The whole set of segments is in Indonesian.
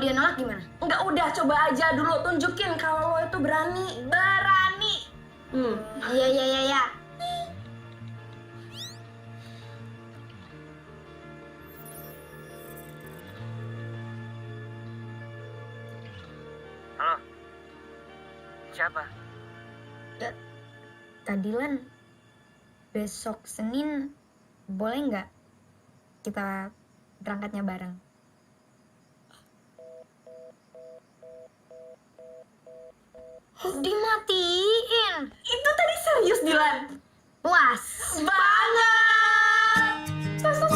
dia nolak gimana? Enggak, udah coba aja dulu, tunjukin kalau lo itu berani. Berani. Iya. Halo. Siapa? Tadi Lan, besok Senin boleh nggak kita berangkatnya bareng? Dimatiin. Itu tadi serius, Dilan? Puas. Banget. Sus.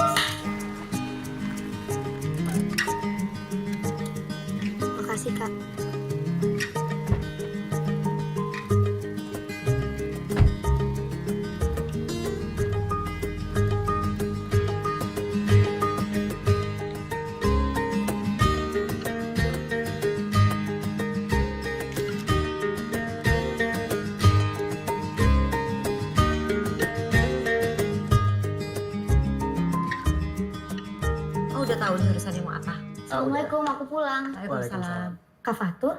Makasih Kak. Oh, udah tahu nih urusannya mau apa? Assalamualaikum, aku pulang. Waalaikumsalam. Kak Fatur,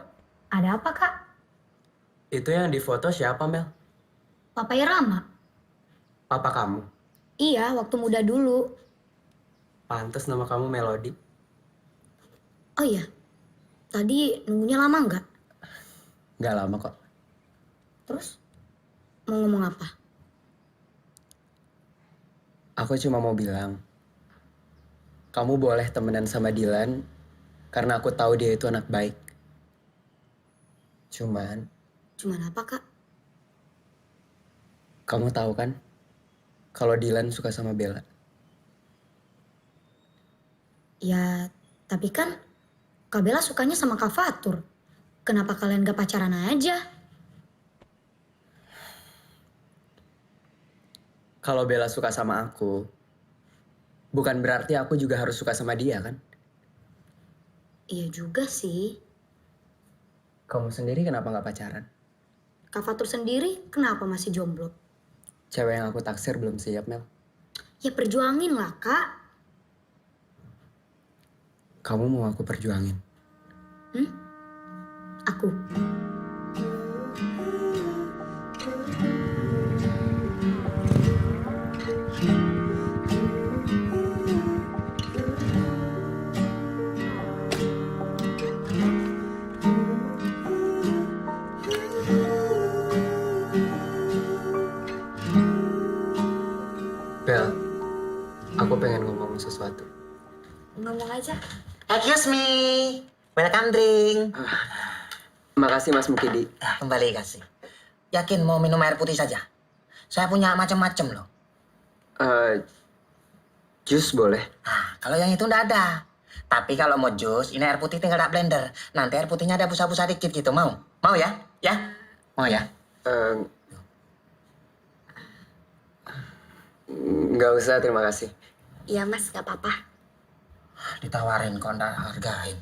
ada apa Kak? Itu yang difoto siapa, Mel? Papanya Rama? Papa kamu? Iya, waktu muda dulu. Pantes nama kamu Melody. Oh iya, tadi nunggunya lama nggak? Nggak lama kok. Terus, mau ngomong apa? Aku cuma mau bilang, kamu boleh temenan sama Dilan karena aku tahu dia itu anak baik. Cuman, Apa Kak? kamu tahu kan kalau Dilan suka sama Bella. Ya, tapi kan Kak Bella sukanya sama Kak Fatur. Kenapa kalian gak pacaran aja? Kalau Bella suka sama aku, bukan berarti aku juga harus suka sama dia kan? Iya juga sih. Kamu sendiri kenapa nggak pacaran? Kak Fatur sendiri kenapa masih jomblo? Cewek yang aku taksir belum siap, Mel. Ya perjuangin lah Kak. Kamu mau aku perjuangin? Aku. Bel, aku pengen ngomong sesuatu. Ngomong aja. Excuse me. Welcome drink. Makasih Mas Mukidi. Kembali kasih. Yakin mau minum air putih saja? Saya punya macam-macam loh. Jus boleh? Nah, kalau yang itu nggak ada. Tapi kalau mau jus, ini air putih tinggal tak blender. Nanti air putihnya ada busa-busa dikit gitu. Mau? Mau ya? Ya? Mau ya? Nggak usah, terima kasih. Iya Mas, gak apa-apa. Ditawarin kok nggak hargain.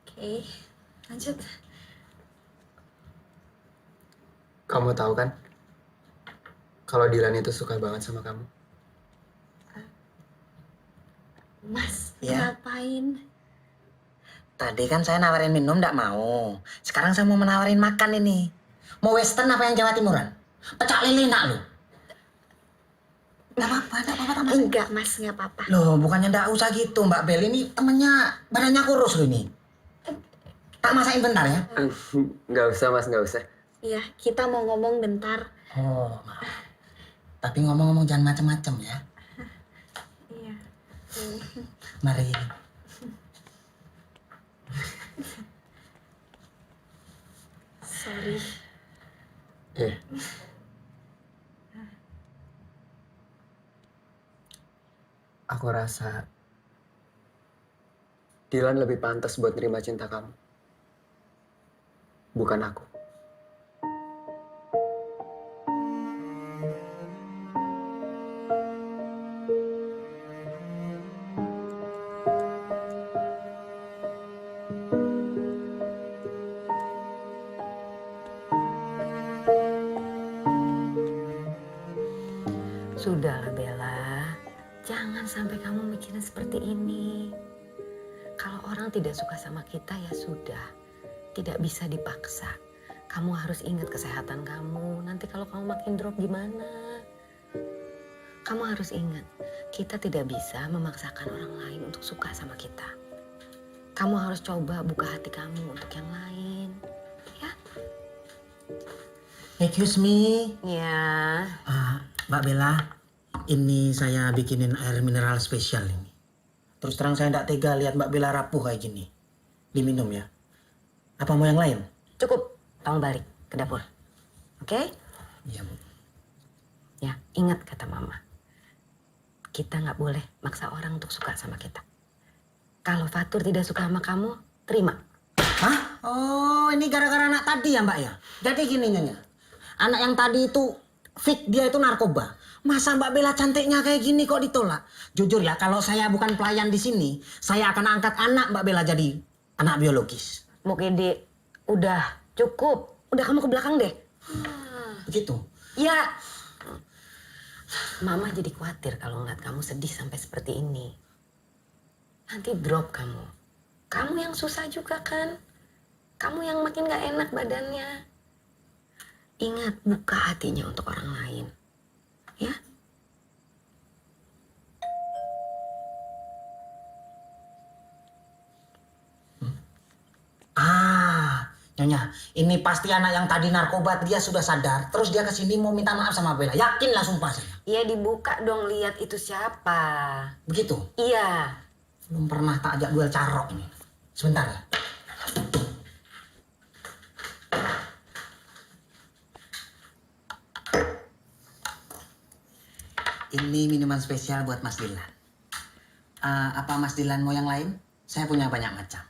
Oke, lanjut. Kamu tahu kan? Kalau Dilan itu suka banget sama kamu. Mas, Ya. ngapain? Tadi kan saya nawarin minum nggak mau. Sekarang saya mau menawarin makan ini. Mau western apa yang Jawa Timuran? Pecak lele nak lu. Nggak apa-apa, Mas. Enggak Mas, gak apa-apa. Loh, bukannya nggak usah gitu, Mbak Bel. Ini temennya badannya kurus loh ini. Tak masakin bentar ya? Nggak usah Mas, nggak usah. Iya, kita mau ngomong bentar. Oh, maaf. Tapi ngomong-ngomong jangan macem-macem ya. Iya. Mari. Sorry. Iya. Aku rasa Dilan lebih pantas buat nerima cinta kamu. Bukan aku. Sudahlah Bella, jangan sampai kamu mikirin seperti ini. Kalau orang tidak suka sama kita ya sudah. Tidak bisa dipaksa. Kamu harus ingat kesehatan kamu. Nanti kalau kamu makin drop gimana? Kamu harus ingat, kita tidak bisa memaksakan orang lain untuk suka sama kita. Kamu harus coba buka hati kamu untuk yang lain. Ya? Excuse me. Ya. Mbak Bella, ini saya bikinin air mineral spesial ini. Terus terang saya tidak tega lihat Mbak Bella rapuh kayak gini. Diminum ya. Apa mau yang lain? Cukup. Tolong balik ke dapur. Oke? Iya, Bu. Ya, ingat kata mama. Kita nggak boleh maksa orang untuk suka sama kita. Kalau Fatur tidak suka sama kamu, terima. Hah? Oh, ini gara-gara anak tadi ya, Mbak ya? Jadi gini, Nyonya. Anak yang tadi itu, fake dia itu narkoba. Masa Mbak Bella cantiknya kayak gini kok ditolak? Jujur ya, kalau saya bukan pelayan di sini, saya akan angkat anak Mbak Bella jadi anak biologis. Mukidi, udah cukup. Udah kamu ke belakang deh. Begitu? Ya. Mama jadi khawatir kalau ngeliat kamu sedih sampai seperti ini. Nanti drop kamu. Kamu yang susah juga kan? Kamu yang makin gak enak badannya. Ingat, buka hatinya untuk orang lain. Ya? Nyonya, ini pasti anak yang tadi narkoba, dia sudah sadar. Terus dia kesini mau minta maaf sama Bella. Yakin lah sumpah saya. Ya dibuka dong, lihat itu siapa. Begitu? Iya. Belum pernah tak ajak duel carok ini. Sebentar ya. Ini minuman spesial buat Mas Dilan. Apa Mas Dilan mau yang lain? Saya punya banyak macam.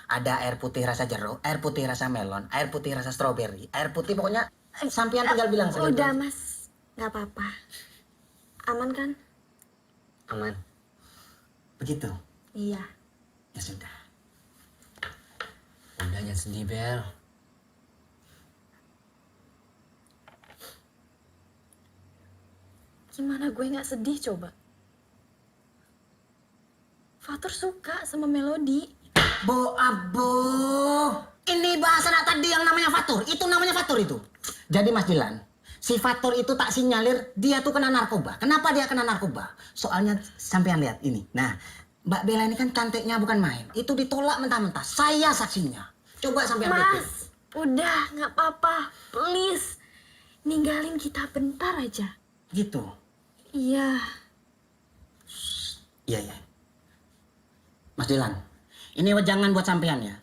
Ada air putih rasa jeruk, air putih rasa melon, air putih rasa stroberi, air putih pokoknya sampean tinggal bilang saja. Udah mas, nggak apa-apa. Aman kan? Aman. Begitu? Iya. Ya sudah. Udah jangan sedih, Bel. Gimana gue nggak sedih coba? Fatur suka sama Melody. Bo abo. Ini bahasa anak tadi yang namanya Fatur. Itu namanya Fatur itu. Jadi Mas Dilan, si Fatur itu tak sinyalir dia tuh kena narkoba. Kenapa dia kena narkoba? Soalnya sampean lihat ini. Nah, Mbak Bella ini kan cantiknya bukan main. Itu ditolak mentah-mentah. Saya saksinya. Coba sampean pikir. Mas, udah nggak apa-apa. Please, ninggalin kita bentar aja. Gitu. Iya. Iya, iya. Mas Dilan, ini jangan buat sampean ya.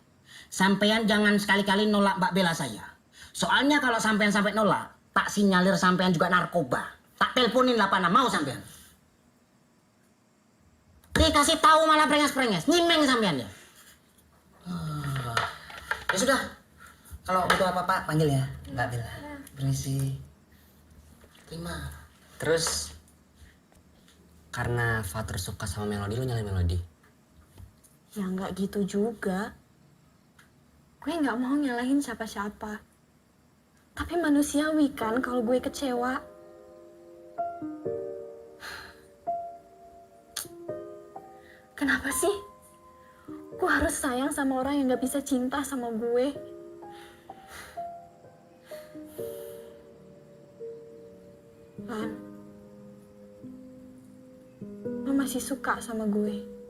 Sampean jangan sekali-kali nolak Mbak Bella saya. Soalnya kalau sampean sampai nolak, tak sinyalir sampean juga narkoba. Tak teleponin lah pana, mau sampean. Dikasih tahu malah prenges-prenges, nyimeng sampean ya. Ya sudah, kalau butuh apa-apa panggil ya, Mbak Bella. Permisi. Terima. Terus karena Fatur suka sama Melody, lu nyalain Melody. Ya nggak gitu juga. Gue nggak mau nyalahin siapa-siapa. Tapi manusiawi kan kalau gue kecewa. Kenapa sih? Gue harus sayang sama orang yang nggak bisa cinta sama gue. Lan, lo masih suka sama gue.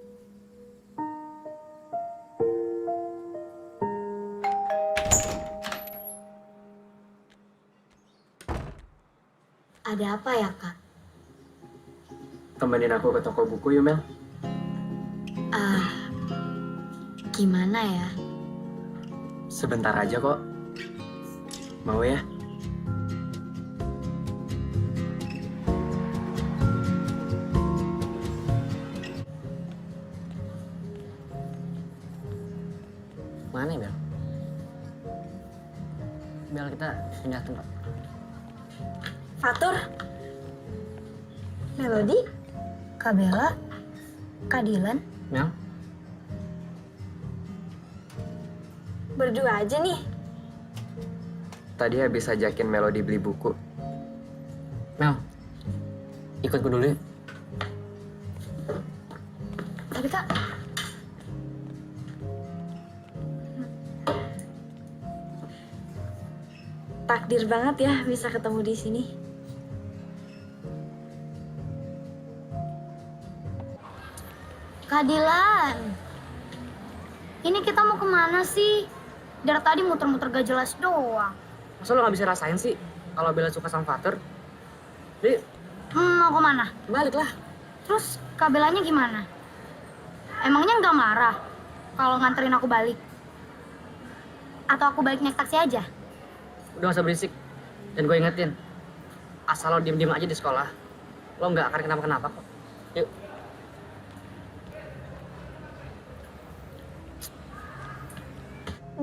Ada apa ya kak? Temenin aku ke toko buku yuk, Mel. Gimana ya? Sebentar aja kok. Mau ya? Mana ya, Bel? Bel, kita pindah tempat. Fatur, Melody, Kak Bella? Kak Dilan? Mel? berdua aja nih. Tadi habis ajakin Melody beli buku. Mel, ikutku dulu ya. Tapi kak, takdir banget ya bisa ketemu di sini. Kak Dilan, ini kita mau kemana sih? Dari tadi muter-muter gak jelas doang. Masa lo gak bisa rasain sih kalau Bella suka sama Fatur? Jadi Mau kemana? balik lah. Terus Kak Belanya gimana? Emangnya nggak marah kalau nganterin aku balik? Atau aku balik naik taksi aja? Udah gak usah berisik. Dan gue ingetin, asal lo diem-diem aja di sekolah, lo gak akan kenapa-kenapa kok. Yuk.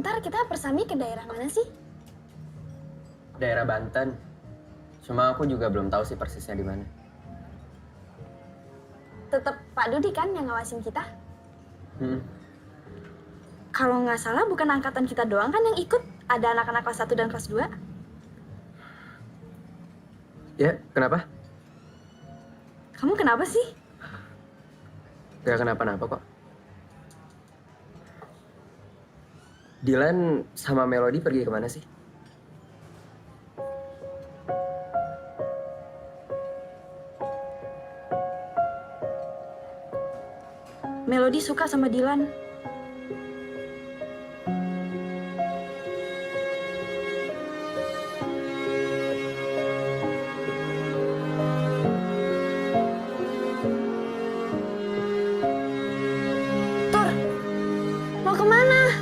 Ntar kita persami ke daerah mana sih? Daerah Banten. Cuma aku juga belum tahu sih persisnya di mana. Tetap Pak Dudi kan yang ngawasin kita? Hmm. Kalau nggak salah bukan angkatan kita doang kan yang ikut? Ada anak-anak kelas 1 dan kelas 2? Ya, kenapa? Kamu kenapa sih? Gak kenapa-napa kok. Dilan sama Melody pergi kemana sih? Melody suka sama Dilan. Tur, mau kemana?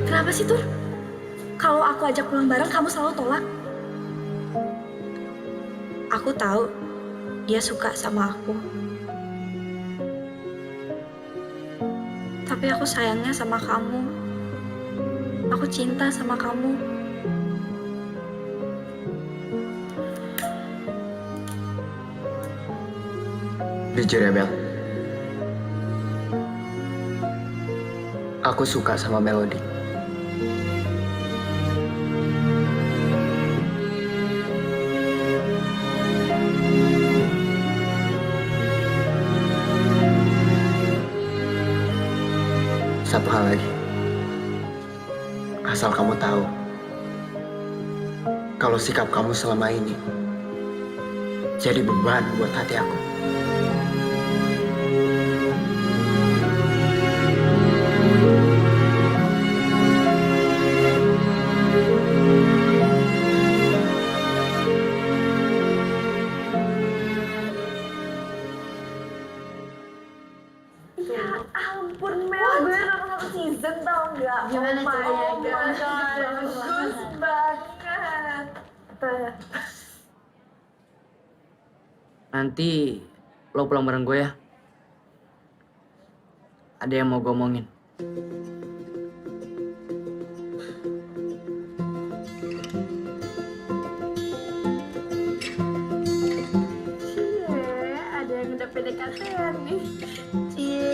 Kenapa sih, Tur? Kalau aku ajak pulang bareng, kamu selalu tolak. Aku tahu dia suka sama aku. Tapi aku sayangnya sama kamu. Aku cinta sama kamu. Jujur ya, Bel. Aku suka sama Melody. Satu hal lagi. Asal kamu tahu, kalau sikap kamu selama ini jadi beban buat hati aku. Ya ampun Mel, gue nonton season tau nggak? Gimana Oh my ceritanya? God, bagus banget. Nanti lo pulang bareng gue ya. Ada yang mau gue omongin. Ada yang udah PDKT-an nih. Cie.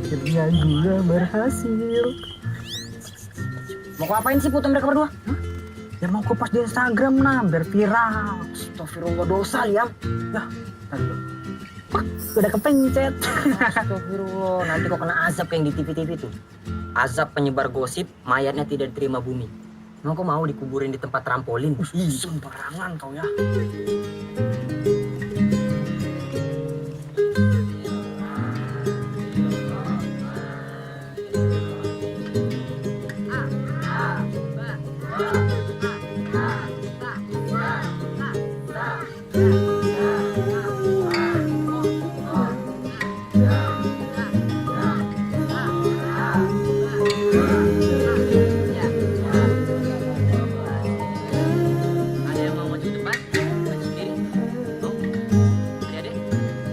Kerja gue berhasil. Mau ngapain sih foto mereka berdua? Ya mau kupas di Instagram nah, biar viral. Astagfirullah, dosa Liam. Ya, udah kepencet. Astagfirullah, nanti kok kena azab kayak yang di TV-TV tuh. Azab penyebar gosip, mayatnya tidak diterima bumi. Emang kok mau dikuburin di tempat trampolin? Sembarangan kau ya. Ada yang mau maju depan? Maju sendiri? Mau? Adik-adik?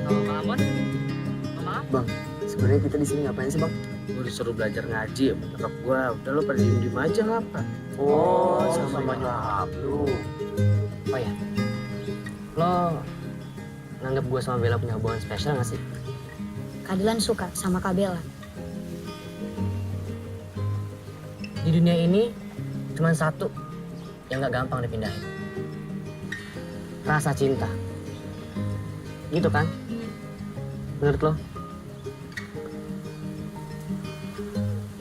Mau Bang Ambon? Mau maaf? Bang, sebenarnya kita di sini ngapain sih, Bang? Gue disuruh belajar ngaji ya nyokap gue. Udah lo pada diem-diem aja ngapa? Oh, sama nyokap lu. Oh ya, Lo nganggap gue sama Bella punya hubungan spesial gak sih? Kak Dilan suka sama Kak Bella. Di dunia ini cuma satu yang gak gampang dipindahin. Rasa cinta. Gitu kan? Menurut lo?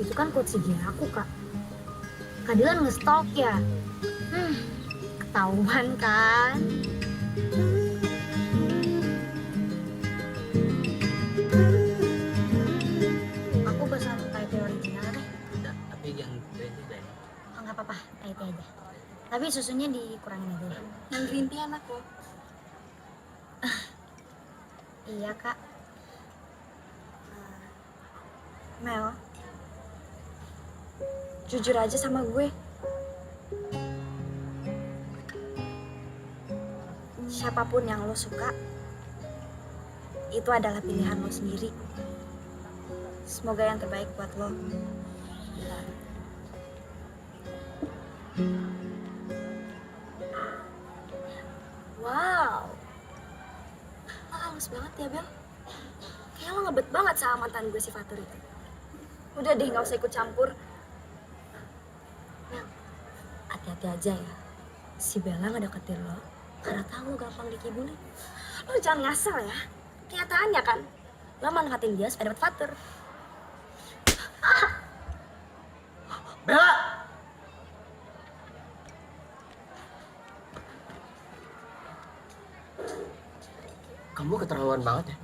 Itu kan quotes IG aku, Kak. Kak Dilan nge-stalk ya? Ketahuan kan? Aku pesan Thai tea original deh. Tapi jangan green tea deh. Oh, nggak apa-apa, Thai tea aja. Tapi susunya dikurangin aja ya. Yang green tea enak loh. Iya, Kak. Mel, jujur aja sama gue. Siapapun yang lo suka, itu adalah pilihan lo sendiri. Semoga yang terbaik buat lo. Wow, lo halus banget ya, Bel. Kayaknya lo ngebet banget sama mantan gue si Fatur itu. Udah deh, gak usah ikut campur. Mel, hati-hati aja ya. Si Bella ngedeketin lo karena tahu lo gampang dikibulin. Lo jangan ngasal ya. Kenyataannya kan, lo manfaatin dia supaya dapet Fatur. Bella! Kamu keterlaluan banget ya.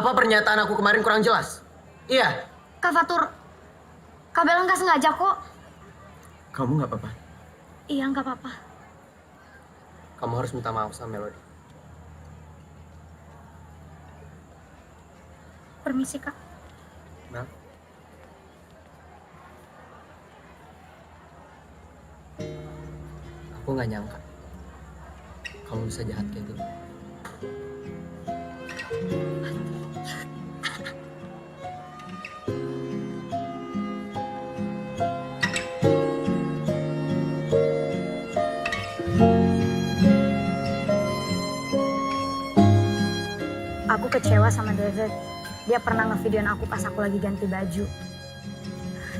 Apa pernyataan aku kemarin kurang jelas? Iya. Kak Fatur, Kak Bella nggak sengaja kok. Kamu nggak apa-apa. Iya, nggak apa-apa. Kamu harus minta maaf sama Melody. Permisi, Kak. Mel. Aku nggak nyangka kamu bisa jahat kayak gini. Aku kecewa sama David. Dia pernah ngevideoin aku pas aku lagi ganti baju.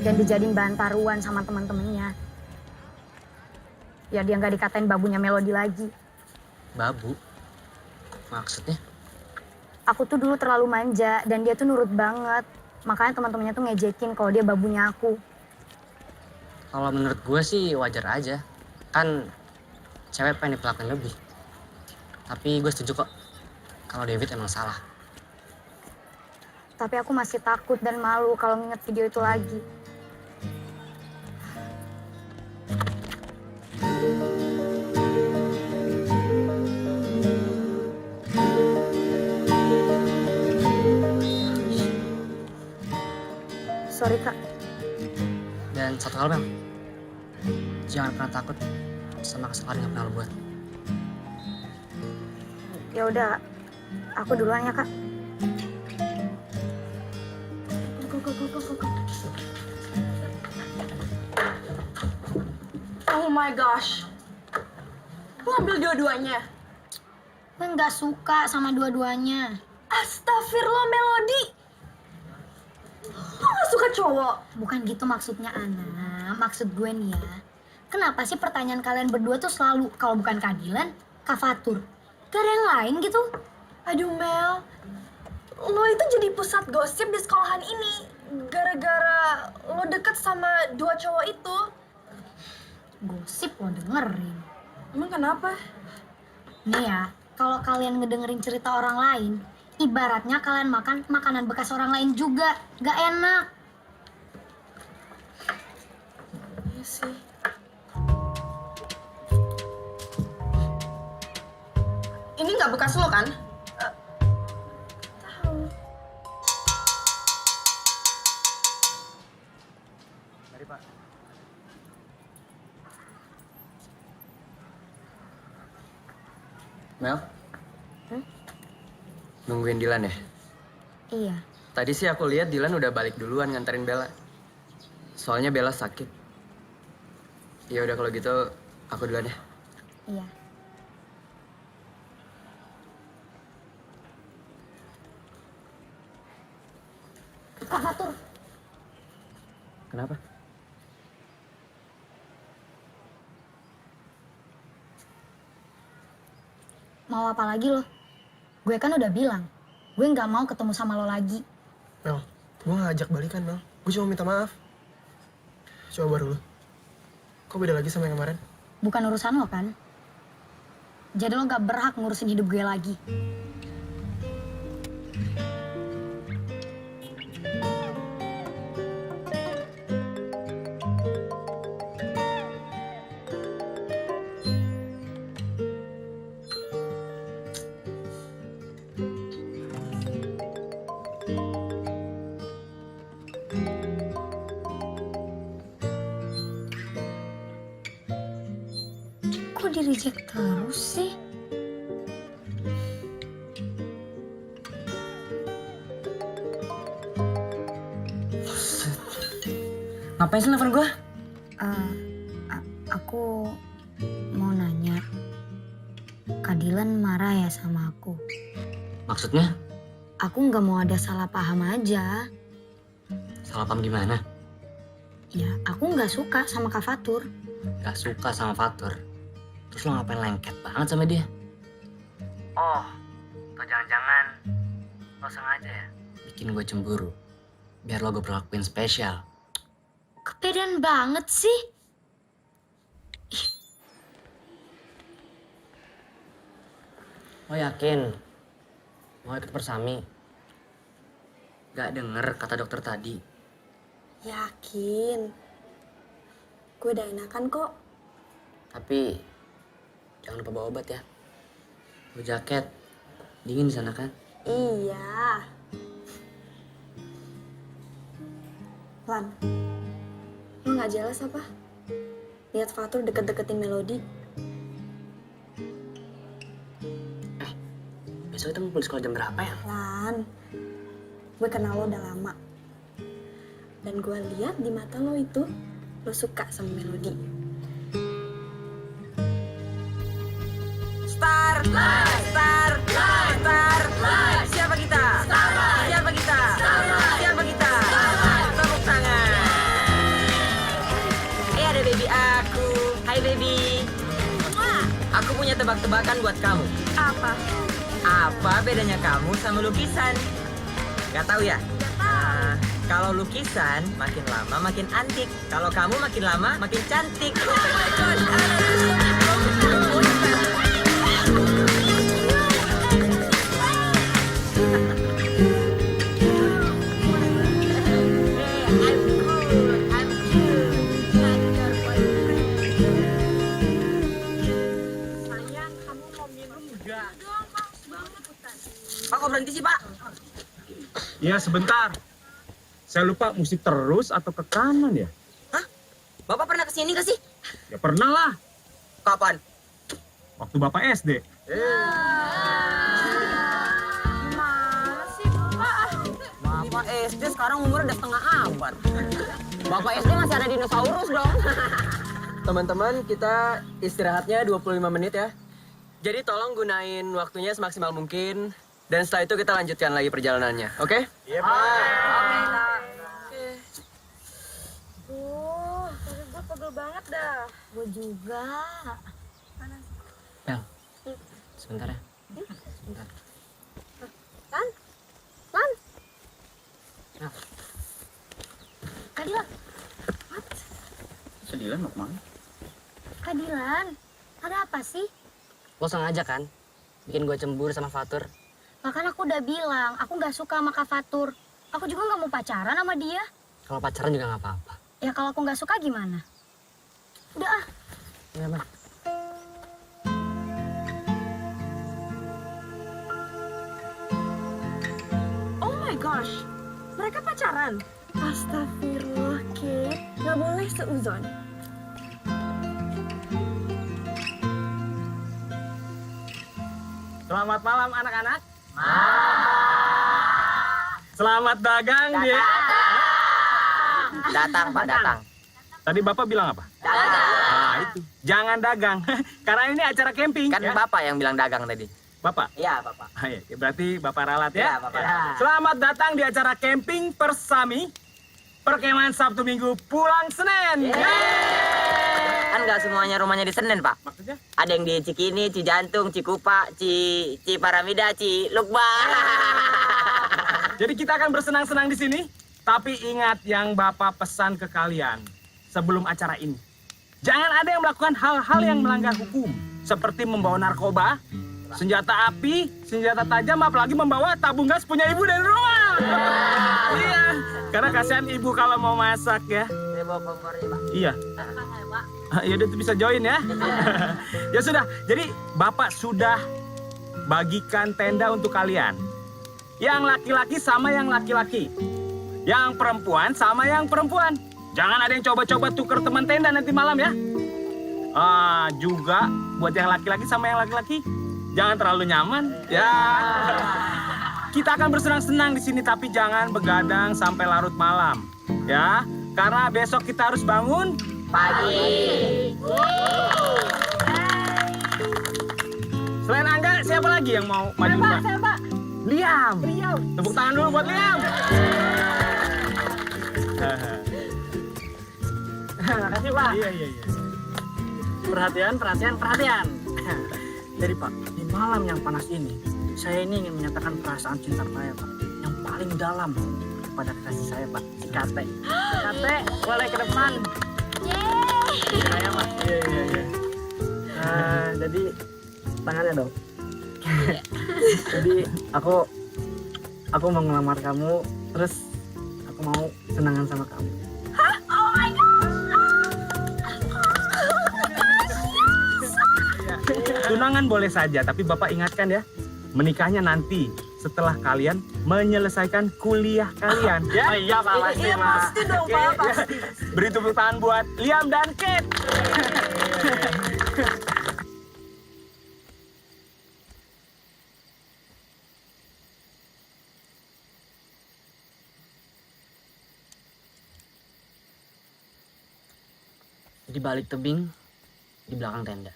Dan dijadiin bahan taruhan sama teman-temannya. Ya dia nggak dikatain babunya Melody lagi. Babu? Maksudnya? Aku tuh dulu terlalu manja dan dia tuh nurut banget. Makanya teman-temannya tuh ngejekin kalau dia babunya aku. Kalau menurut gue sih wajar aja. Kan cewek pengen diperlakuin lebih. Tapi gue setuju kok kalau David emang salah. Tapi aku masih takut dan malu kalau nginget video itu lagi. Sorry, Kak. Dan satu hal, Bel. Jangan pernah takut sama kesalahan yang pernah lo buat. Ya udah, aku duluan ya, Kak. Go. Oh my gosh. Lo ambil dua-duanya. Gue nggak suka sama dua-duanya. Astagfirullah, Melody. Lo gak suka cowok? Bukan gitu maksudnya, Ana. Maksud gue nih ya. Kenapa sih pertanyaan kalian berdua tuh selalu kalau bukan Kak Dilan, Kak Fatur? Gak ada yang lain gitu? Aduh, Mel. Lo itu jadi pusat gosip di sekolahan ini. Gara-gara lo deket sama dua cowok itu. Gosip lo dengerin. Emang kenapa? Nih ya, kalau kalian ngedengerin cerita orang lain, ibaratnya kalian makan makanan bekas orang lain juga. Gak enak. Iya sih. Ini nggak bekas lo kan? Tahu. Mari, Pak. Mel? Nungguin Dilan ya? Iya. Tadi sih aku lihat Dilan udah balik duluan nganterin Bella. Soalnya Bella sakit. Ya udah kalau gitu aku duluan ya. Iya. Kak Fatur, Kenapa? mau apa lagi lo? Gue kan udah bilang, gue nggak mau ketemu sama lo lagi. Mel, gue gak ajak balikan, Mel. Gue cuma minta maaf. Coba baru lu. Kok beda lagi sama yang kemarin? Bukan urusan lo kan? Jadi lo gak berhak ngurusin hidup gue lagi. Kok di-reject terus sih? Ngapain sih nelfon gue? Aku mau nanya, Kak Dilan marah ya sama aku? Maksudnya? Aku nggak mau ada salah paham aja. Salah paham gimana? Ya, aku nggak suka sama Kak Fatur. Gak suka sama Fatur. Terus lo ngapain lengket banget sama dia? Oh, atau jangan-jangan lo sengaja ya bikin gue cemburu. Biar lo gue perlakuin spesial. Kepedean banget sih. Lo yakin mau ikut persami? Gak denger kata dokter tadi. Yakin. Gue udah enakan kok. Tapi jangan lupa bawa obat ya. Bawa jaket. Dingin di sana kan? Iya. Lan, lo gak jelas apa? Lihat Fatur deket-deketin Melody. Besok kita ngumpul di sekolah jam berapa ya? Lan, gue kenal lo udah lama. Dan gue lihat di mata lo itu, lo suka sama Melody. Star, star, star. Siapa kita? Siapa kita? Siapa kita? Tepuk tangan. Ada baby aku. Hai baby. Aku punya tebak-tebakan buat kamu. Apa? Apa bedanya kamu sama lukisan? Gak tahu ya? Nah, kalau lukisan makin lama makin antik. Kalau kamu makin lama makin cantik. Oh my gosh. Pak, kok berhenti sih, Pak? Iya, sebentar. Saya lupa mesti terus atau ke kanan ya? Hah? Bapak pernah kesini nggak sih? Ya pernah lah, Kapan? waktu Bapak SD. Gimana sih, Pak? Bapak SD sekarang umurnya udah setengah abad. Bapak SD masih ada dinosaurus dong. Teman-teman, kita istirahatnya 25 menit ya. Jadi tolong gunain waktunya semaksimal mungkin. Dan setelah itu kita lanjutkan lagi perjalanannya, oke? Iya, Pak. Tapi gue pegel banget dah. Gue juga. Bel, sebentar ya. Sebentar. Lan? Lan? Nah, Kak Dilan, Sedilan mau kemana? Kak Dilan, ada apa sih? lo sengaja kan bikin gue cemburu sama Fatur? Bahkan aku udah bilang, aku nggak suka sama Kak Fatur. Aku juga nggak mau pacaran sama dia. Kalau pacaran juga nggak apa-apa. Ya kalau aku nggak suka gimana? Udah ah. Iya, Bang. Oh my gosh, mereka pacaran? Astagfirullah, Kate. Gak boleh seuzon. Selamat malam anak-anak. Selamat dagang dia. Datang, Pak, datang. Tadi Bapak bilang apa? Dagang. Nah, itu. Jangan dagang. Karena ini acara camping. Kan ya. Bapak yang bilang dagang tadi. Bapak? Iya, Bapak. Berarti Bapak ralat ya? Iya, Bapak ralat. Selamat datang di acara camping Persami. Perkemahan Sabtu Minggu pulang Senin. Kan nggak semuanya rumahnya di Senen, Pak. Maksudnya? Ada yang di Cikini, Cijantung, Cikupa, Ciparamida, Cilukba. Jadi kita akan bersenang-senang di sini. Tapi ingat yang Bapak pesan ke kalian sebelum acara ini. Jangan ada yang melakukan hal-hal yang melanggar hukum. Seperti membawa narkoba, senjata api, senjata tajam, apalagi membawa tabung gas punya ibu dari rumah. Iya, karena kasihan ibu kalau mau masak ya. Saya bawa kompor ya, Pak. Iya. Ya udah, itu bisa join ya. Ya sudah, jadi Bapak sudah bagikan tenda untuk kalian. Yang laki-laki sama yang laki-laki. Yang perempuan sama yang perempuan. Jangan ada yang coba-coba tuker teman tenda nanti malam ya. Juga buat yang laki-laki sama yang laki-laki, jangan terlalu nyaman ya. Kita akan bersenang-senang di sini tapi jangan begadang sampai larut malam ya. Karena besok kita harus bangun Pagi. Selain Angga, siapa lagi yang mau maju? Pak. Liam. Tepuk tangan dulu buat Liam. Makasih, Pak. Iya. Perhatian. Jadi, Pak, di malam yang panas ini, saya ini ingin menyatakan perasaan cinta saya, Pak, yang paling dalam kepada kasih saya, Pak, si Kate. Kate, boleh ke depan. Saya, Pak. Iya. Jadi, tangannya dong. Jadi, aku mau ngelamar kamu, terus aku mau tunangan sama kamu. Tunangan boleh saja, tapi Bapak ingatkan ya, menikahnya nanti setelah kalian menyelesaikan kuliah kalian. Ya? Iya, Pak, pasti, Pak. Pasti dong, Pak, pasti. Beri tepuk tangan buat Liam dan Kate. Di balik tebing, di belakang tenda.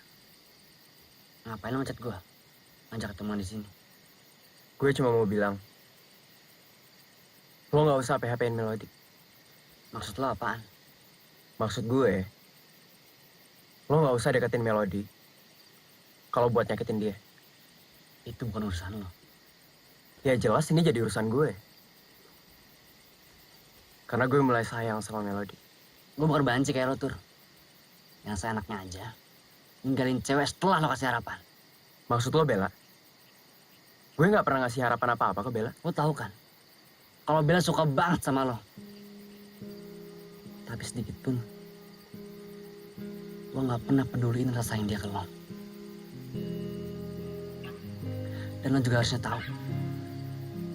Ngapain lo ngechat gua? Ngajak ketemuan di sini. Gue cuma mau bilang, lo nggak usah PHP-in Melody. Maksud lo apaan? Maksud gue, lo nggak usah deketin Melody kalau buat nyakitin dia. Itu bukan urusan lo. Ya jelas ini jadi urusan gue. Karena gue mulai sayang sama Melody. Gue bukan banci kayak lo, Tur. Yang seenaknya aja ninggalin cewek setelah lo kasih harapan. Maksud lo Bella? Gue nggak pernah ngasih harapan apa-apa ke Bella. Lo tahu kan, kalau Bella suka banget sama lo, tapi sedikit pun lo nggak pernah peduliin rasa sayang dia ke lo. Dan lo juga harusnya tahu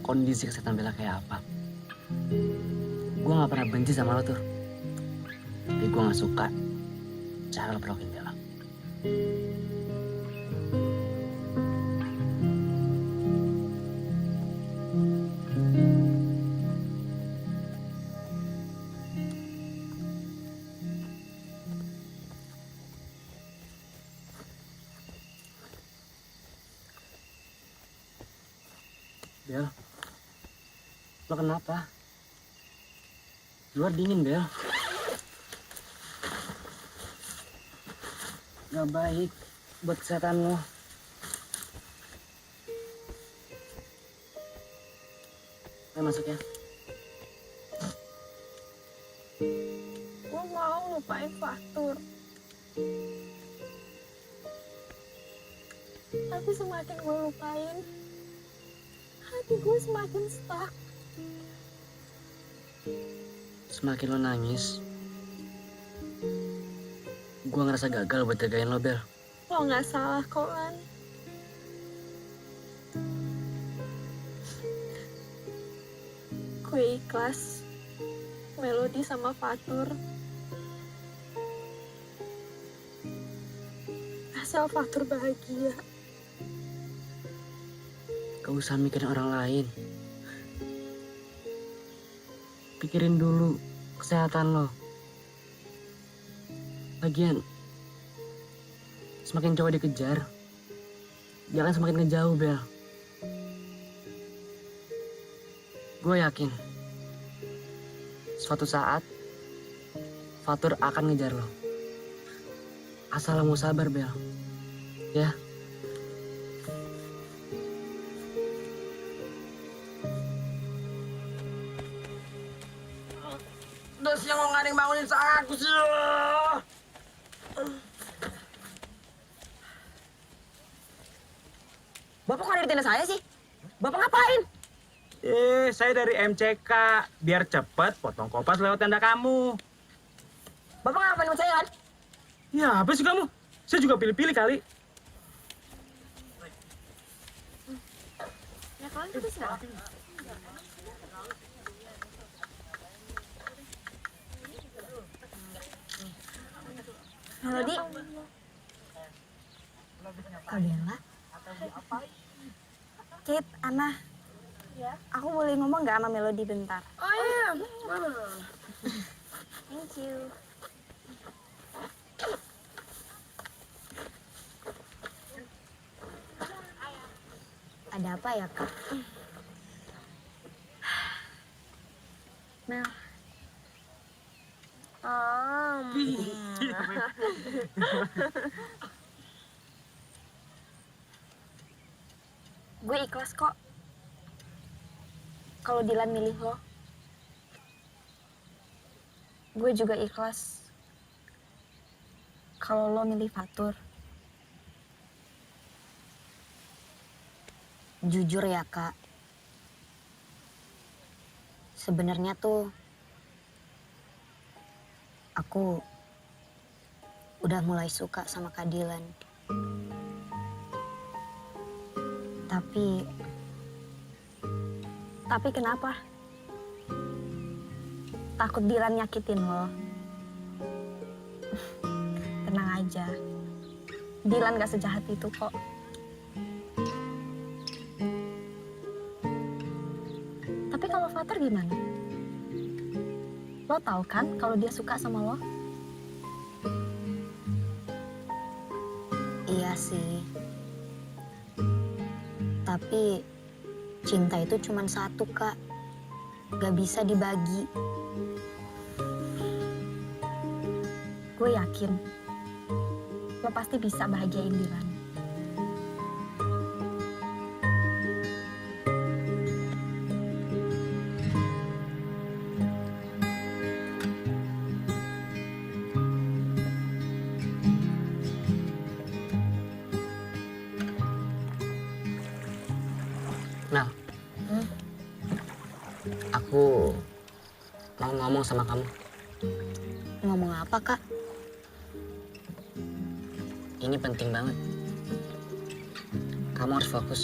kondisi kesehatan Bella kayak apa. Gue nggak pernah benci sama lo, Tur. Tapi gue nggak suka cara lo perlakuin Bella. Bel, lo kenapa? Luar dingin, Bel. Gak baik buat kesehatan lo. Ayo masuk ya. Gue mau lupain Fatur. Tapi semakin gue lupain, hati gue semakin stuck. Semakin lo nangis, gue ngerasa gagal buat jagain lo, Bel. Lo nggak salah kok, Lan. Gue ikhlas Melody sama Fatur. Asal Fatur bahagia. Gak usah mikirin orang lain. Pikirin dulu kesehatan lo. Lagian, semakin cowok dikejar, Jangan semakin ngejauh, Bel. Gue yakin suatu saat Fatur akan ngejar lo. Asal lo mau sabar, Bel. Ya. Udah siang kok nggak ada yang bangunin aku sih. Bapak kok ada di tenda saya sih? Bapak ngapain? Saya dari MCK. Biar cepet potong kopas lewat tenda kamu. Bapak ngapain sama saya kan? Ya, apa sih kamu? Saya juga pilih-pilih kali. Ya kalian putus nggak? Melody. Kak Bella. Kit, Ana. Aku boleh ngomong nggak sama Melody bentar? Oh iya, Thank you. Ada apa ya, Kak? Mel. Gue ikhlas kok. Kalau Dilan milih lo. Gue juga ikhlas. Kalau lo milih Fatur. Jujur ya, Kak. Sebenarnya tuh aku udah mulai suka sama Kak Dilan. Tapi kenapa? Takut Dilan nyakitin lo. Tenang aja. Dilan gak sejahat itu kok. Tapi kalau Fatur gimana? Lo tahu kan kalau dia suka sama lo? Iya sih. Tapi cinta itu cuma satu, Kak. Gak bisa dibagi. Gue yakin lo pasti bisa bahagiain Dilan. Mel. Aku mau ngomong sama kamu. Ngomong apa, Kak? Ini penting banget. Kamu harus fokus.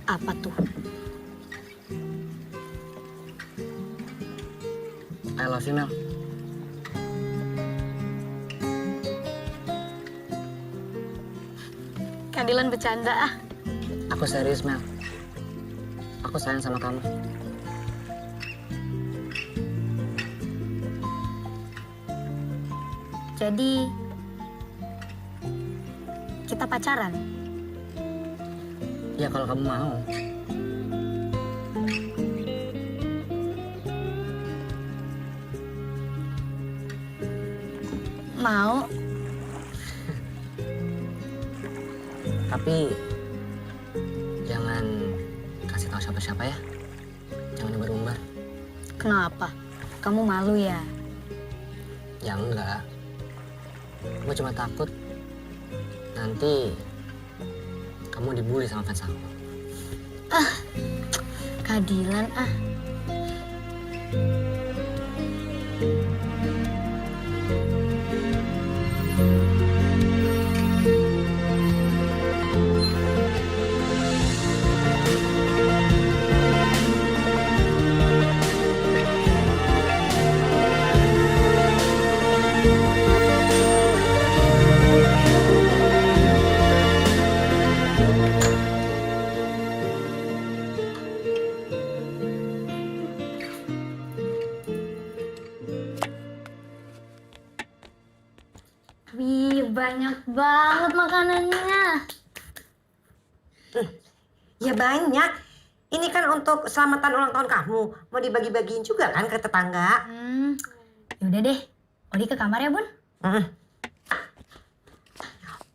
Apa tuh? I love you, Mel. Kak Dilan bercanda ah. Aku serius, Mel. Aku sayang sama kamu. Jadi kita pacaran? Ya kalau kamu mau. Mau. Tapi jangan kasih tahu siapa-siapa ya. Jangan diumbar-umbar. Kenapa? Kamu malu ya? Ya enggak. Gue cuma takut nanti kamu dibully sama fans aku. Kak Dilan ah. banget makanannya. Ya banyak. Ini kan untuk selamatan ulang tahun kamu. Mau dibagi-bagiin juga kan ke tetangga? Yaudah deh, Odi ke kamar ya, Bun.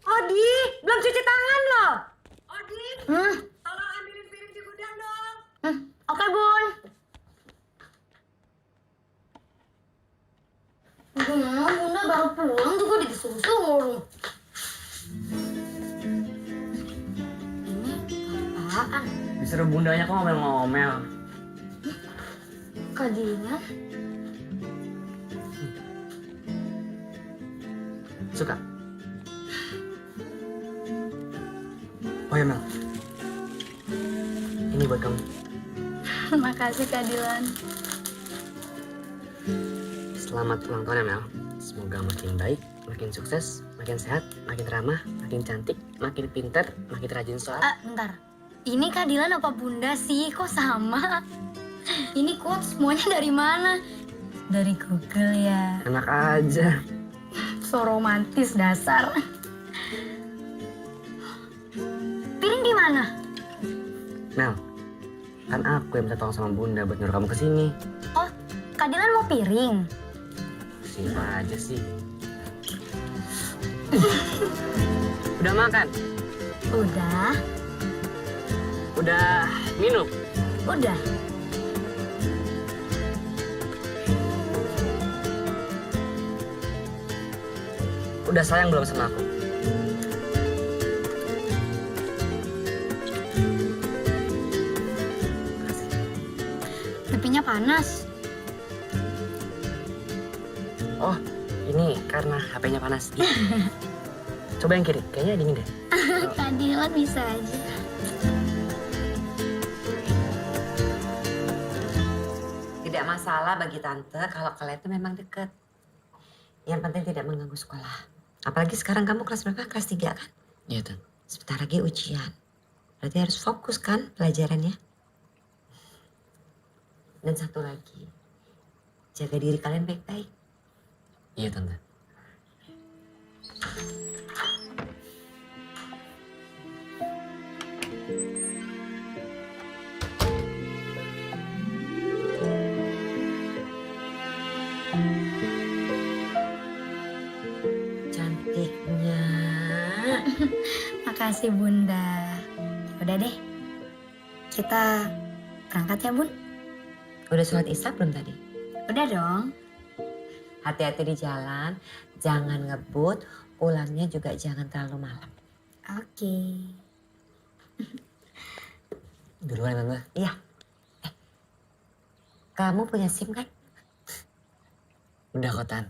Odi, belum cuci tangan loh. Odi, Hmm, tolong ambilin piring di gudang dong. oke, Bun. Bunda baru pulang juga disuruh-suruh. Ini apaan? Disuruh bundanya kok ngomel-ngomel. Kadinya? Suka? Oh ya Mel, ini buat kamu. Makasih, Kak Dilan. Selamat ulang tahun ya Mel. Semoga makin baik, makin sukses, makin sehat, makin ramah, makin cantik, makin pinter, makin rajin sholat. Bentar. Ini Kak Dilan apa Bunda sih? Kok sama? Ini quotes semuanya dari mana? Dari Google ya. Enak aja. So romantis dasar. Piring di mana? Mel, kan aku yang minta tolong sama Bunda buat nyuruh kamu kesini. Oh, Kak Dilan mau piring. Siapa aja sih? Udah makan? Udah. Udah minum? Udah. Udah sayang belum sama aku? Tepinya panas. Oh, ini karena HP-nya panas. Coba yang kiri, kayaknya dingin deh. Kak Dilan bisa aja. Tidak masalah bagi tante kalau kalian itu memang deket. Yang penting tidak mengganggu sekolah. Apalagi sekarang kamu kelas berapa? Kelas 3 kan? Iya, Tan. Sebentar lagi ujian. Berarti harus fokus kan pelajarannya. Dan satu lagi, jaga diri kalian baik-baik. Iya, Tante. Cantiknya. Makasih Bunda. Udah deh. Kita berangkat ya, Bun? Udah sholat isya belum tadi? Udah dong. Hati-hati di jalan, jangan ngebut, pulangnya juga jangan terlalu malam. Oke. Duluan, Tante. Iya. Kamu punya SIM kan? Udah kok, Tan.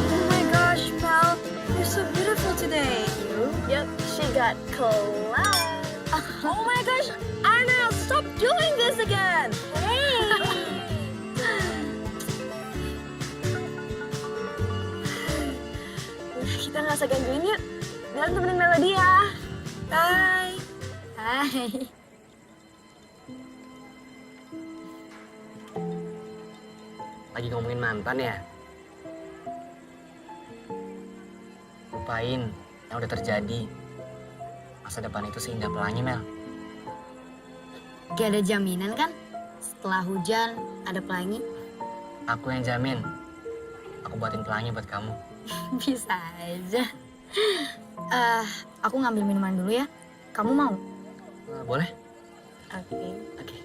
Oh my gosh, Mel, you're so beautiful today. Yep, she got collab. Oh my gosh, Arnel, stop doing this again. Hey. Kita nggak usah gangguin yuk. Bilang temenin Melody ya. Bye. Hai. Lagi ngomongin mantan ya? Lupain yang udah terjadi. Masa depan itu seindah pelangi, Mel. Gak ada jaminan kan? Setelah hujan ada pelangi. Aku yang jamin. Aku buatin pelangi buat kamu. Bisa aja. Aku ngambil minuman dulu ya. Kamu mau? Boleh? Oke. Oke.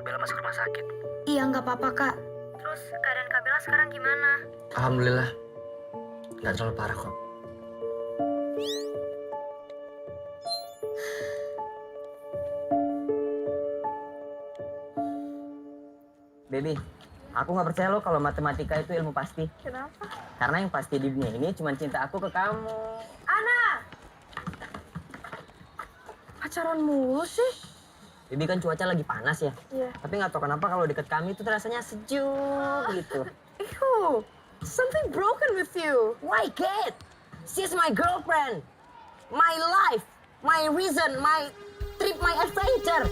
Bella masuk rumah sakit. Iya, nggak apa-apa, Kak. Terus keadaan Kak Bella sekarang gimana? Alhamdulillah, nggak terlalu parah kok. Baby, aku nggak percaya lo kalau matematika itu ilmu pasti. Kenapa? Karena yang pasti di dunia ini cuma cinta aku ke kamu. Ana! Pacaran mulu sih? Baby kan cuaca lagi panas ya. Iya. Tapi nggak tahu kenapa kalau deket kami itu rasanya sejuk gitu. Ew, something broken with you. Why, kid? She's my girlfriend. My life. My reason. My trip. My adventure.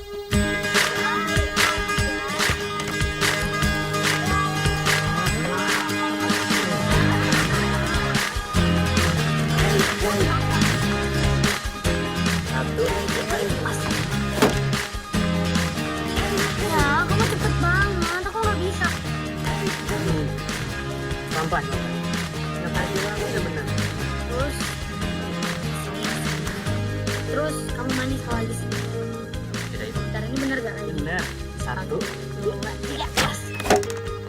Ya, kamu cepet banget. Aku nggak bisa. Pelan-pelan. Nggak pasti lah, aku udah benar. Terus kamu manis kalau lagi sini. Tidak itu. Bentar, ini bener gak lagi? Benar. 1, 2, 3, gas.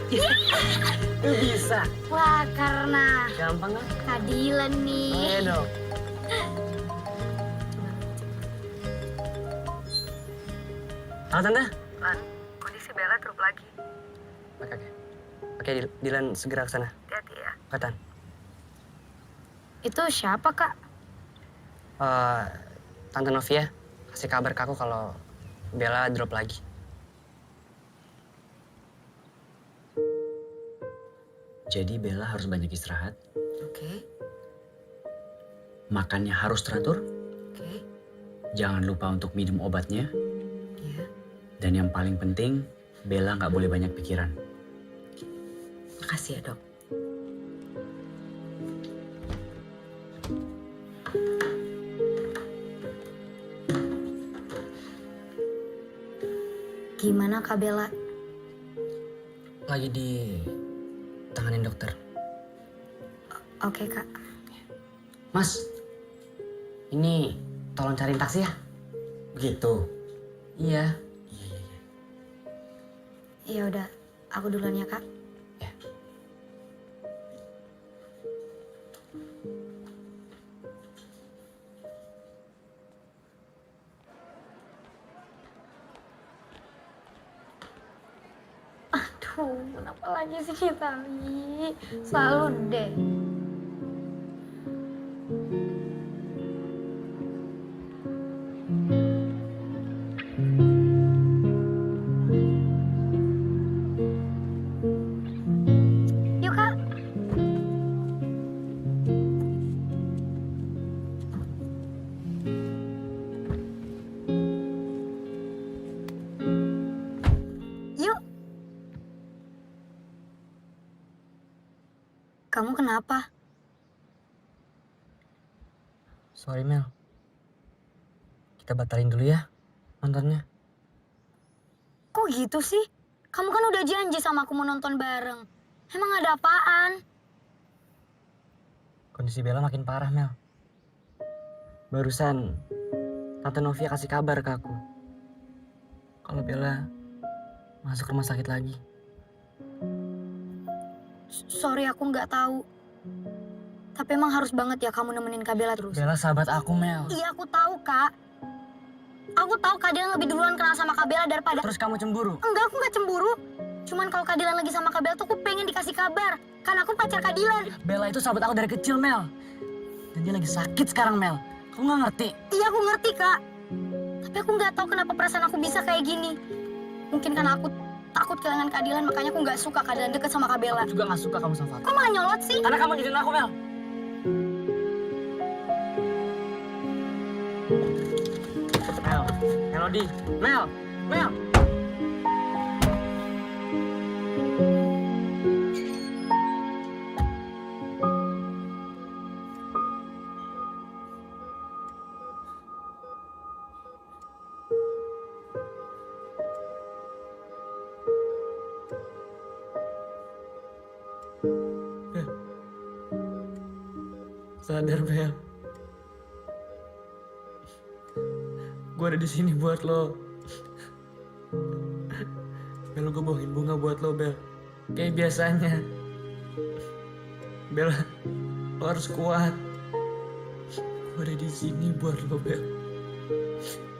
Itu bisa. Wah, karena Gampang kan? keadilan nih. Iya dong. Halo Tante. Lan, kondisi Bella drop lagi. Oke, Dilan segera ke sana. Hati-hati ya. Katan. Itu siapa, Kak? Tante Novia kasih kabar ke aku kalau Bella drop lagi. Jadi Bella harus banyak istirahat, Oke. makannya harus teratur, Oke. jangan lupa untuk minum obatnya, Iya. dan yang paling penting, Bella nggak boleh banyak pikiran. Makasih ya, Dok. Gimana, Kak Bella? Lagi di tanganin dokter. Oke, Kak. Mas, ini tolong cariin taksi ya. Begitu. Iya. Ya udah, aku duluan ya, Kak. Ya. Aduh, kenapa lagi sih kita, Li? Selalu deh. Yuk, Kak. Yuk. Kamu kenapa? Sorry Mel. Kita batalin dulu ya nontonnya. Kok gitu sih? Kamu kan udah janji sama aku mau nonton bareng. Emang ada apaan? Kondisi Bella makin parah Mel. Barusan Tante Novia kasih kabar ke aku kalau Bella masuk rumah sakit lagi. Sorry, aku nggak tahu. Tapi emang harus banget ya kamu nemenin Kak Bella terus. Bella sahabat aku Mel. Iya, aku tahu, Kak. Aku tahu Kak Dilan lebih duluan kenal sama Kak Bella daripada... Terus kamu cemburu? Enggak, aku nggak cemburu. Cuman kalau Kak Dilan lagi sama Kak Bella tuh aku pengen dikasih kabar. Karena aku pacar Kak Dilan. Bella itu sahabat aku dari kecil Mel. Dan dia lagi sakit sekarang Mel. Kamu nggak ngerti? Iya, aku ngerti, Kak. Tapi aku nggak tahu kenapa perasaan aku bisa kayak gini. Mungkin karena aku takut kehilangan Kak Dilan, makanya aku nggak suka Kak Dilan deket sama Kak Bella. Aku juga nggak suka kamu sama Fatur. Kok malah nyolot sih? Karena kamu nyindir aku Mel. Mel, Melody, Mel, Mel. Sadar, Bel. Gue ada di sini buat lo. Bel, gue bawain bunga buat lo, Bel. Kayak biasanya. Bel, lo harus kuat. Gue ada di sini buat lo, Bel.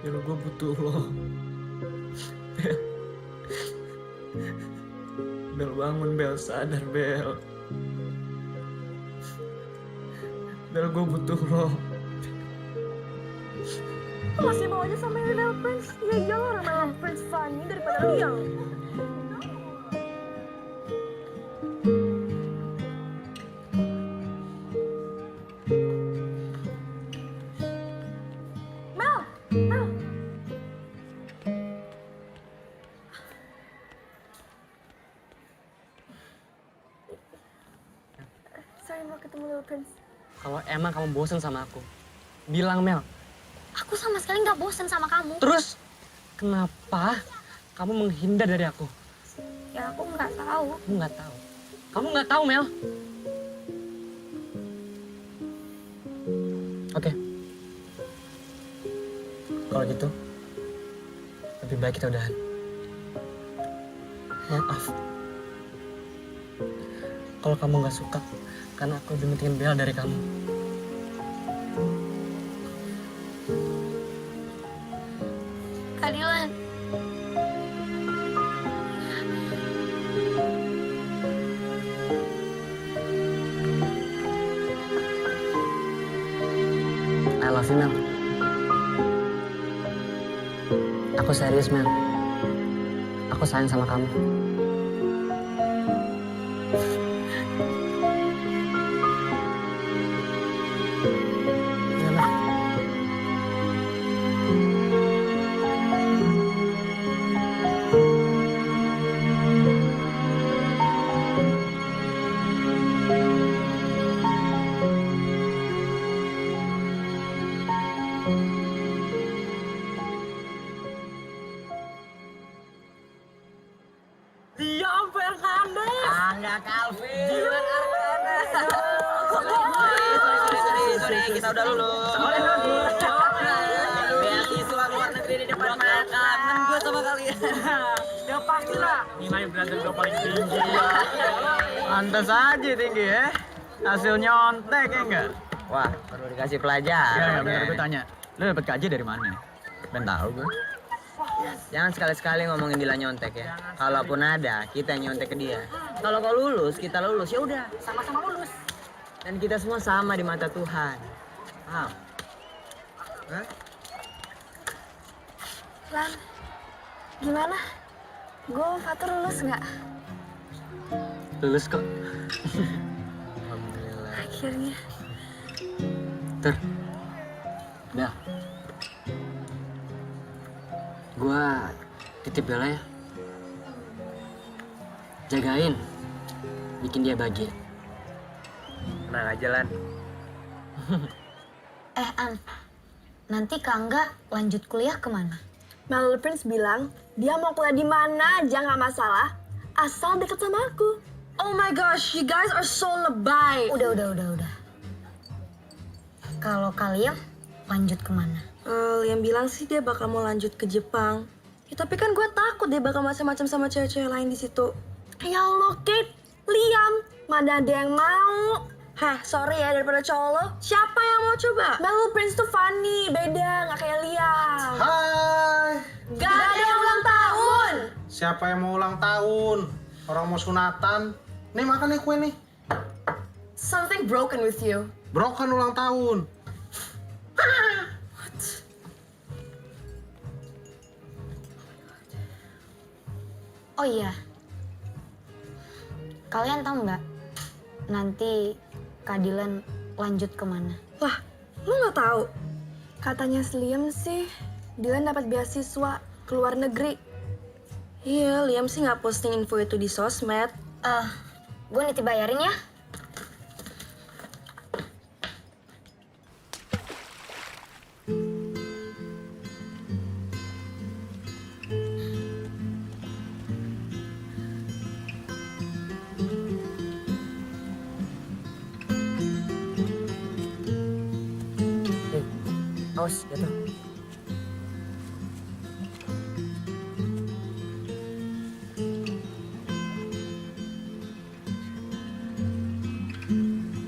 Bel, gue butuh lo. Bel. Bel, bangun, Bel. Sadar, Bel. Bel, gue butuh lo. Masih mau aja sama yang Little Prince? Ya iyalah, orang Little Prince funny daripada Liam. Mel! Mel! Sorry, mau ketemu Little Prince. Kalau emang kamu bosen sama aku, bilang, Mel. Aku sama sekali nggak bosan sama kamu. Terus, kenapa kamu menghindar dari aku? Ya aku nggak tahu. Kamu nggak tahu. Kamu nggak tahu, Mel. Oke. Kalau gitu, lebih baik kita udahan. Maaf. Kalau kamu nggak suka, karena aku lebih pentingin Bella dari kamu. Kak Dylan. I love you, Mel. Aku serius, Mel. Aku sayang sama kamu. Ya, Mel. Liam Fernandez. Angga Calvin. Dilan Arkana. Sorry, kita udah lulus. Beasiswa luar negeri di depan mata. Kangen gue sama kalian. Ya pastilah. Nilai belajar gue paling tinggi. Pantas aja tinggi ya. Hasil nyontek ya enggak? Wah, perlu dikasih pelajaran. Ya, bener gue tanya. Lu dapet KJ dari mana? Ben tahu gue. Jangan sekali-sekali ngomongin Dila nyontek ya. Kalaupun ada, kita yang nyontek ke dia. Kalau kau lulus, kita lulus. Ya udah, sama-sama lulus. Dan kita semua sama di mata Tuhan. Paham? Hah? Lan, gimana? Gue Fatur lulus nggak? Lulus kok. Alhamdulillah. Akhirnya. Tur. Bel. Gua titip Bella ya. Jagain. Bikin dia bahagia. Tenang aja, Lan. An, nanti Kak Angga lanjut kuliah kemana? Little Prince bilang dia mau kuliah di mana aja nggak masalah, asal deket sama aku. Oh my gosh, you guys are so lebay. Udah. Kalau kalian lanjut kemana? Liam bilang sih dia bakal mau lanjut ke Jepang. Ya, tapi kan gue takut dia bakal macam-macam sama cewek-cewek lain di situ. Ya Allah, Kate, Liam, mana ada yang mau? Hah, sorry ya daripada cowok lo. Siapa yang mau coba? Little Prince tuh funny, beda, nggak kayak Liam. Hai, Gak ada yang ulang tahun. siapa yang mau ulang tahun? Orang mau sunatan. Nih makan nih kue nih. Something broken with you. Broken ulang tahun. Oh iya, kalian tahu nggak nanti Kak Dylan lanjut kemana? Wah, lu nggak tahu? Katanya si Liam sih, Dylan dapat beasiswa ke luar negeri. Iya, Liam sih nggak posting info itu di sosmed. Gue nitip bayarin ya. Awas, jatuh.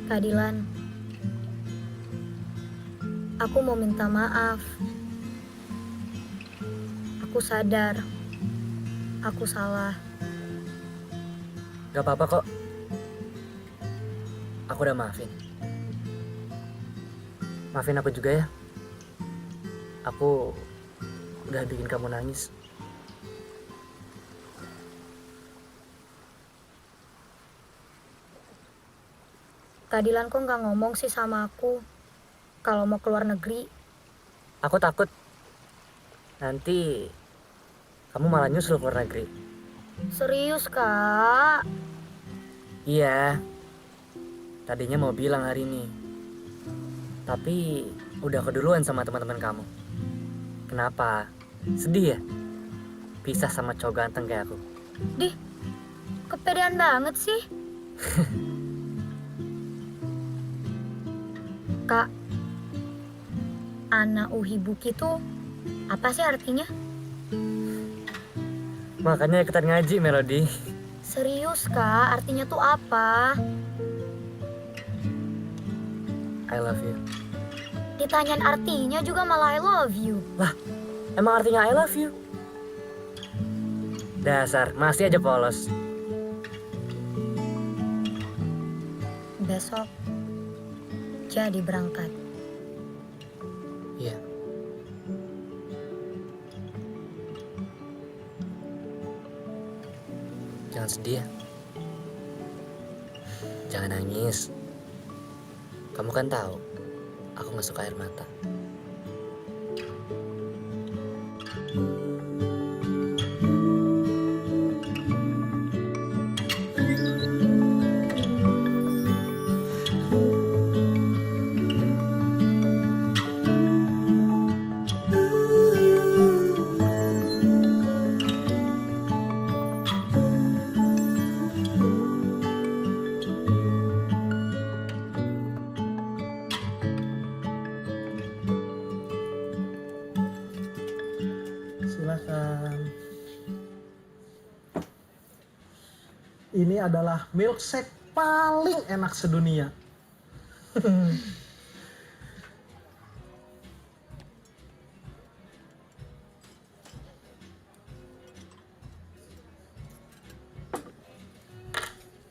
Kak Dilan, aku mau minta maaf. Aku sadar, aku salah. Gak apa-apa kok. Aku udah maafin. Maafin aku juga ya. Aku udah bikin kamu nangis. Kak Dilan kok nggak ngomong sih sama aku kalau mau keluar negeri? Aku takut nanti kamu malah nyusul keluar negeri. Serius, Kak? Iya. Tadinya mau bilang hari ini. Tapi udah keduluan sama teman-teman kamu. Kenapa? Sedih ya? Pisah sama cowok ganteng kayak aku. Dih, kepedean banget sih. Kak, Ana Uhibuki tuh apa sih artinya? Makanya ikutan ngaji, Melody. Serius, Kak, artinya tuh apa? I love you. Ditanyain artinya juga malah I love you. Lah, emang artinya I love you? Dasar, masih aja polos. Besok jadi berangkat. Iya. Jangan sedih ya. Jangan nangis. Kamu kan tahu, aku gak suka air mata. Silakan. Ini adalah milkshake paling enak sedunia.